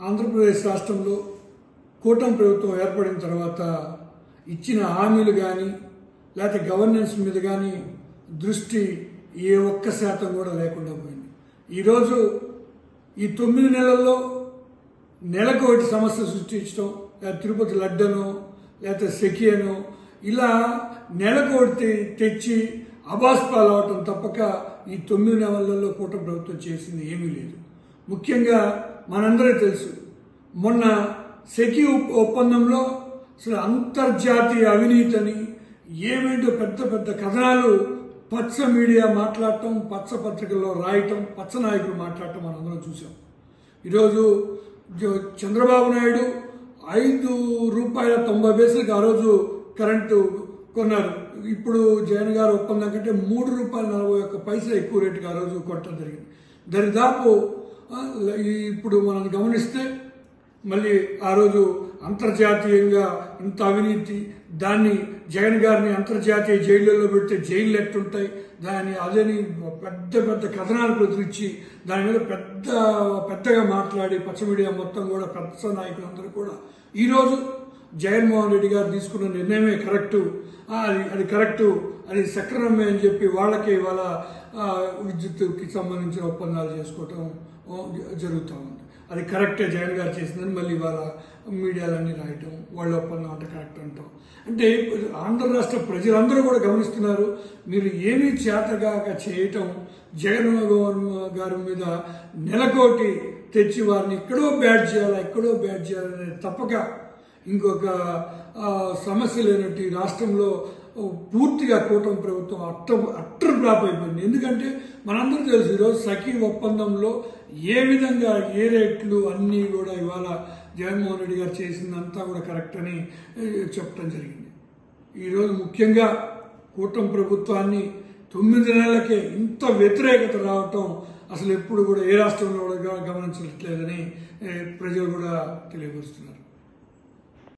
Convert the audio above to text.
ఆంధ్రప్రదేశ్ రాష్ట్రంలో కూటమి ప్రభుత్వం ఏర్పడిన తర్వాత ఇచ్చిన హామీలు కానీ లేకపోతే గవర్నెన్స్ మీద కానీ దృష్టి ఏ ఒక్క శాతం కూడా లేకుండా పోయింది. ఈరోజు ఈ 9 నెలల్లో నెలకు ఒకటి సమస్య సృష్టించడం, లేదా తిరుపతి లడ్డనో లేకపోతే సెకియనో ఇలా నెలకు ఒకటి తెచ్చి అబాస్పాలు అవటం తప్పక ఈ 9 నెలల్లో కూటమి ప్రభుత్వం చేసింది ఏమీ లేదు. ముఖ్యంగా మనందరికీ తెలుసు, మొన్న సెకి ఒప్పందంలో అసలు అంతర్జాతీయ అవినీతిని ఏమేంటో పెద్ద పెద్ద కథనాలు పచ్చ మీడియా మాట్లాడటం, పచ్చ పత్రికల్లో రాయటం, పచ్చ నాయకులు మాట్లాడటం మనందరం చూసాం. ఈరోజు చంద్రబాబు నాయుడు ₹5.90 ఆ రోజు కరెంటు కొన్నారు. ఇప్పుడు జగన్ గారు ఒప్పందం కంటే ₹3.41 ఎక్కువ రేటుకి ఆ రోజు కొట్టడం జరిగింది. దరిదాపు ఇప్పుడు మనం గమనిస్తే మళ్ళీ ఆ రోజు అంతర్జాతీయంగా ఇంత అవినీతి, దాన్ని జగన్ గారిని అంతర్జాతీయ జైళ్లలో పెడితే జైళ్ళు ఎట్టుంటాయి, అదని పెద్ద పెద్ద కథనాలు ప్రచురించి దాని మీద పెద్దగా మాట్లాడి పచ్చ మీడియా మొత్తం కూడా పచ్చ నాయకులందరూ కూడా ఈరోజు జగన్మోహన్ రెడ్డి గారు తీసుకున్న నిర్ణయమే కరెక్టు, అది కరెక్టు, అది సక్రమమే అని చెప్పి వాళ్ళకి వాళ్ళ విద్యుత్కి సంబంధించిన ఒప్పందాలు చేసుకోవటం జరుగుతూ ఉంది. అది కరెక్టే జగన్ గారు చేసిందని మళ్ళీ వాళ్ళ మీడియాలన్నీ రాయటం, వాళ్ళ ఒప్పందం అంటే కరెక్ట్ అంటాం. అంటే ఆంధ్ర రాష్ట్ర ప్రజలందరూ కూడా గమనిస్తున్నారు, మీరు ఏమీ చేతగాక చేయటం, జగన్ గారి మీద నెలకోటి తెచ్చి వారిని ఎక్కడో బ్యాట్ చేయాలని తప్పక ఇంకొక సమస్య లేనట్టు ఈ రాష్ట్రంలో పూర్తిగా కూటమి ప్రభుత్వం అట్టర్ ఫ్లాప్ అయిపోయింది. ఎందుకంటే మనందరూ తెలుసు, ఈరోజు సఖీ ఒప్పందంలో ఏ విధంగా ఏ రేట్లు అన్నీ కూడా ఇవాళ జగన్మోహన్ రెడ్డి గారు చేసిందంతా కూడా కరెక్ట్ అని చెప్పడం జరిగింది. ఈరోజు ముఖ్యంగా కూటమి ప్రభుత్వాన్ని 9 నెలలకే ఇంత వ్యతిరేకత రావటం అసలు ఎప్పుడు కూడా ఏ రాష్ట్రంలో కూడా గమనించట్లేదని ప్రజలు కూడా తెలియపరుస్తున్నారు.